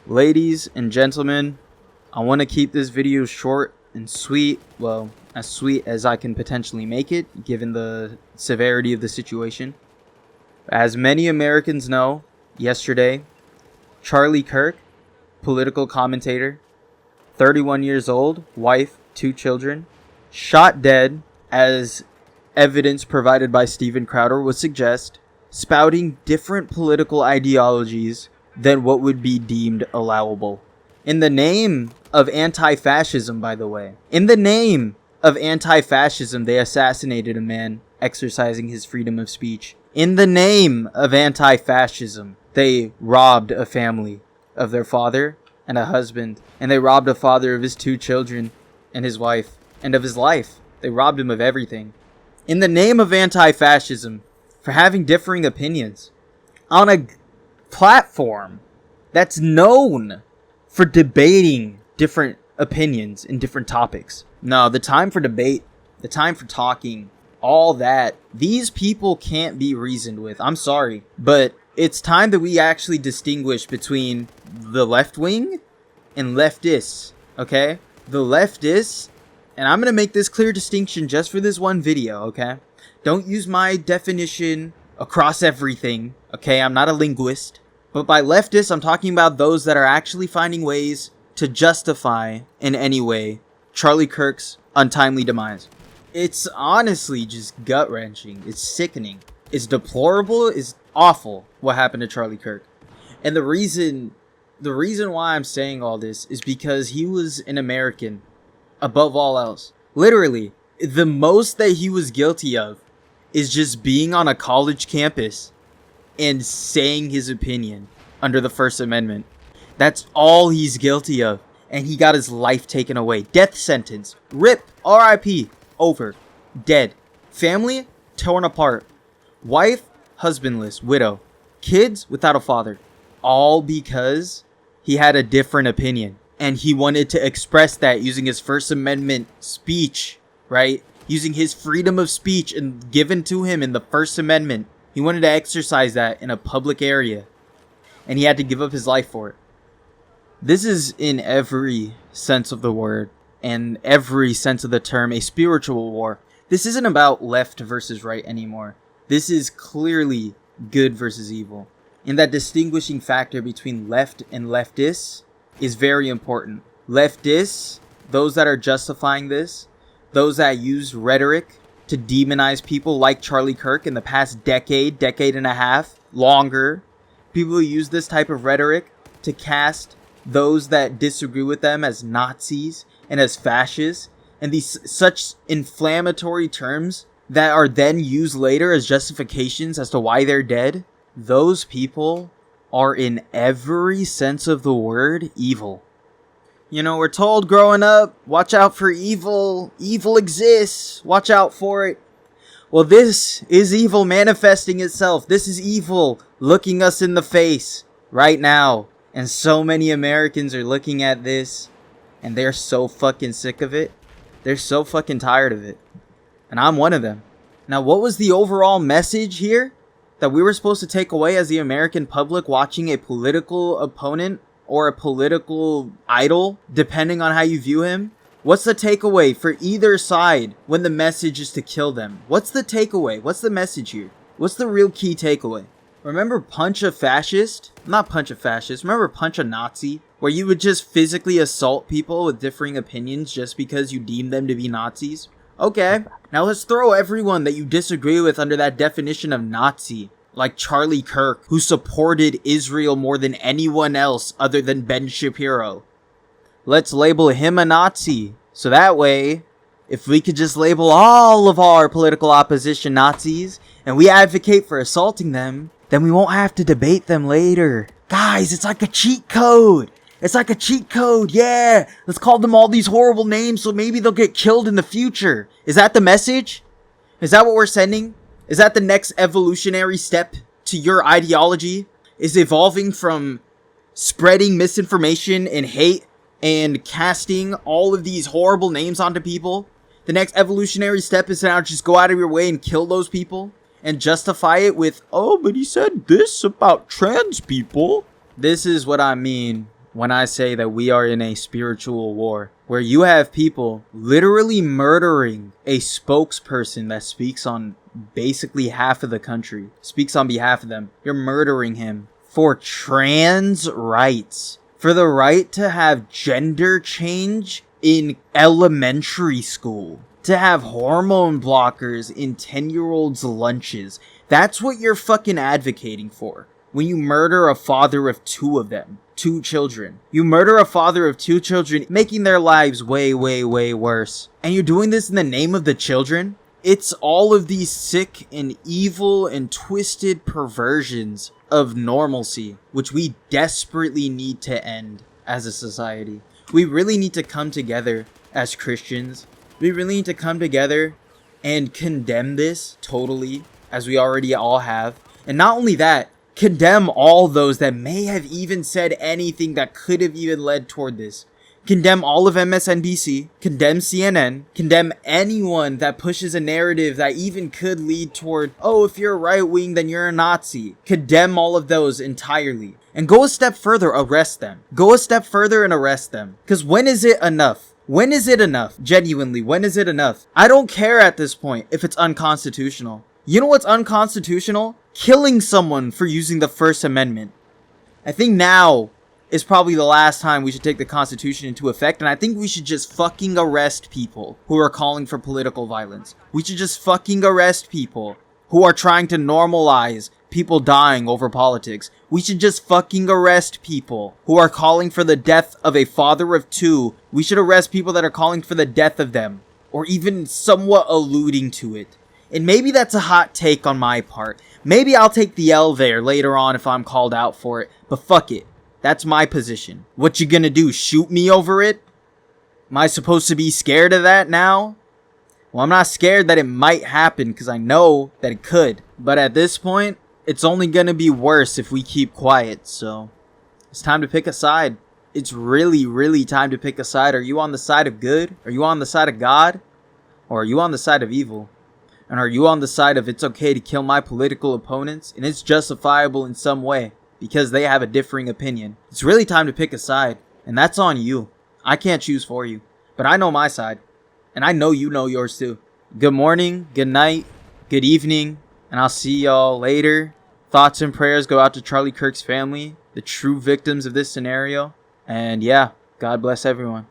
Ladies and gentlemen, I want to keep this video short and sweet. Well, as sweet as I can potentially make it, given the severity of the situation. As many Americans know, yesterday, Charlie Kirk, political commentator, 31 years old, wife, 2 children, shot dead, as evidence provided by Steven Crowder would suggest, spouting different political ideologies than what would be deemed allowable. In the name of anti-fascism, by the way. In the name of anti-fascism, they assassinated a man exercising his freedom of speech. In the name of anti-fascism, they robbed a family of their father and a husband. And they robbed a father of his 2 children and his wife and of his life. They robbed him of everything. In the name of anti-fascism, for having differing opinions on a platform that's known for debating different opinions in different topics. No, the time for debate, the time for talking, all that, these people can't be reasoned with. I'm sorry, but it's time that we actually distinguish between the left wing and leftists, okay? The leftists, and I'm going to make this clear distinction just for this one video, okay? Don't use my definition across everything, okay? I'm not a linguist. But by leftists, I'm talking about those that are actually finding ways to justify, in any way, Charlie Kirk's untimely demise. It's honestly just gut-wrenching. It's sickening. It's deplorable. It's awful what happened to Charlie Kirk. And the reason why I'm saying all this is because he was an American above all else. Literally, the most that he was guilty of is just being on a college campus and saying his opinion under the First Amendment. That's all he's guilty of. And he got his life taken away. Death sentence. RIP. RIP. Over. Dead. Family torn apart. Wife husbandless. Widow. Kids without a father. All because he had a different opinion. And he wanted to express that using his First Amendment speech. Right? Using his freedom of speech and given to him in the First Amendment. He wanted to exercise that in a public area. And he had to give up his life for it. This is, in every sense of the word, and every sense of the term, a spiritual war. This isn't about left versus right anymore. This is clearly good versus evil. And that distinguishing factor between left and leftists is very important. Leftists, those that are justifying this, those that use rhetoric to demonize people like Charlie Kirk in the past decade and a half, longer. People who use this type of rhetoric to cast those that disagree with them as Nazis and as fascists, and these such inflammatory terms that are then used later as justifications as to why they're dead. Those people are, in every sense of the word, evil. You know, we're told growing up, watch out for evil. Evil exists. Watch out for it. Well, this is evil manifesting itself. This is evil looking us in the face right now. And so many Americans are looking at this and they're so fucking sick of it. They're so fucking tired of it. And I'm one of them. Now, what was the overall message here that we were supposed to take away as the American public watching a political opponent or a political idol, depending on how you view him? What's the takeaway for either side when the message is to kill them? What's the takeaway? What's the message here? What's the real key takeaway? Remember Punch a Fascist? Not Punch a Fascist. Remember Punch a Nazi? Where you would just physically assault people with differing opinions just because you deem them to be Nazis? Okay, now let's throw everyone that you disagree with under that definition of Nazi. Like Charlie Kirk, who supported Israel more than anyone else other than Ben Shapiro. Let's label him a Nazi. So that way, if we could just label all of our political opposition Nazis, and we advocate for assaulting them, then we won't have to debate them later. Guys, it's like a cheat code. It's like a cheat code, yeah. Let's call them all these horrible names so maybe they'll get killed in the future. Is that the message? Is that what we're sending? Is that the next evolutionary step to your ideology? Is evolving from spreading misinformation and hate and casting all of these horrible names onto people? The next evolutionary step is to now just go out of your way and kill those people? And justify it with, oh, but he said this about trans people. This is what I mean when I say that we are in a spiritual war, where you have people literally murdering a spokesperson that speaks on basically half of the country, speaks on behalf of them. You're murdering him for trans rights, for the right to have gender change in elementary school, to have hormone blockers in 10-year-olds' lunches. That's what you're fucking advocating for. When you murder a father of two of them, 2 children. You murder a father of 2 children, making their lives way, way, way worse. And you're doing this in the name of the children? It's all of these sick and evil and twisted perversions of normalcy, which we desperately need to end as a society. We really need to come together as Christians. We really need to come together and condemn this totally, as we already all have. And not only that, condemn all those that may have even said anything that could have even led toward this. Condemn all of MSNBC, condemn CNN, condemn anyone that pushes a narrative that even could lead toward, oh, if you're right wing, then you're a Nazi. Condemn all of those entirely. And go a step further, arrest them. Go a step further and arrest them. Because when is it enough? When is it enough? Genuinely, when is it enough? I don't care at this point if it's unconstitutional. You know what's unconstitutional? Killing someone for using the First Amendment. I think now is probably the last time we should take the Constitution into effect, and I think we should just fucking arrest people who are calling for political violence. We should just fucking arrest people who are trying to normalize people dying over politics. We should just fucking arrest people who are calling for the death of a father of 2. We should arrest people that are calling for the death of them, or even somewhat alluding to it. And maybe that's a hot take on my part. Maybe I'll take the L there later on if I'm called out for it. But fuck it. That's my position. What you gonna do? Shoot me over it? Am I supposed to be scared of that now? Well, I'm not scared that it might happen because I know that it could. But at this point, it's only gonna be worse if we keep quiet. So it's time to pick a side. It's really, really time to pick a side. Are you on the side of good? Are you on the side of God? Or are you on the side of evil? And are you on the side of it's okay to kill my political opponents and it's justifiable in some way because they have a differing opinion? It's really time to pick a side, and that's on you. I can't choose for you, but I know my side, and I know you know yours too. Good morning, good night, good evening, and I'll see y'all later. Thoughts and prayers go out to Charlie Kirk's family, the true victims of this scenario, and yeah, God bless everyone.